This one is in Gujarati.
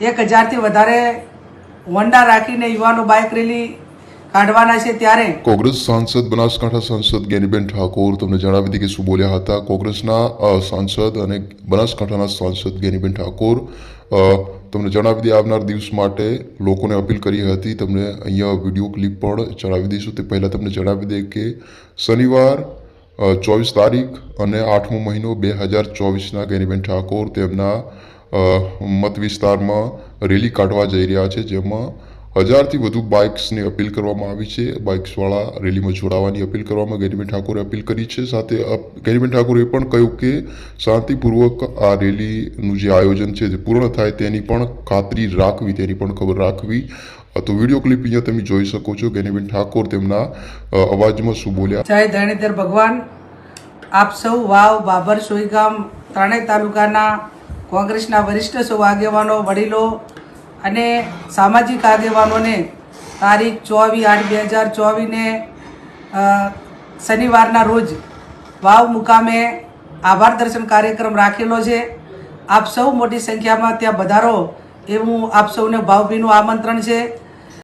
1000થી વધારે વંડા રાખીને યુવાનો બાઇક રેલી કાઢવાના છે। ત્યારે કોંગ્રેસ સાંસદ બનાસકાંઠા સાંસદ જ્ઞાનીબેન ઠાકોર તમને જણાવી હતી કે શું બોલ્યા હતા। કોંગ્રેસના સાંસદ અને બનાસકાંઠાના સાંસદ જ્ઞાનીબેન ઠાકોર તમને જણાવી દઈએ આવનાર દિવસ માટે લોકોને અપીલ કરી હતી। તમને અહીંયા વિડીયો ક્લિપ પણ જણાવી દઈશું। તે પહેલાં તમને જણાવી દઈએ કે શનિવાર 24 તારીખ અને 8મો મહિનો 2024ના જ્ઞાનીબેન ઠાકોર તેમના મત વિસ્તારમાં રેલી કાઢવા જઈ રહ્યા છે, જેમાં 1000થી વધુ બાઇક્સની અપીલ કરવામાં આવી છે। બાઇક્સવાળા રેલીમાં જોડાવાની અપીલ કરવામાં જ્ઞાનીબેન ઠાકોરે અપીલ કરી છે। સાથે જ્ઞાનીબેન ઠાકોરે પણ કહ્યું કે શાંતિપૂર્વક આ રેલીનું જે આયોજન છે તે પૂર્ણ થાય તેની પણ ખાતરી રાખવી, તેની પણ ખબર રાખવી। તો વિડીયો ક્લિપ અહીંયા તમે જોઈ શકો છો। જ્ઞાનીબેન ઠાકોર તેમના અવાજમાં શું બોલ્યા। જય ધરણીધર ભગવાન। આપ સૌ વાવ, બાબર, સોઈગામ ત્રણેય તાલુકાના કોંગ્રેસના વરિષ્ઠ સૌ આગેવાનો, વડીલો અને સામાજિક આગેવાનોને તારીખ 24/8/2024ને શનિવારના રોજ વાવ મુકામે આભાર દર્શન કાર્યક્રમ રાખેલો છે। આપ સૌ મોટી સંખ્યામાં ત્યાં પધારો એવું આપ સૌને ભાવભીનું આમંત્રણ છે।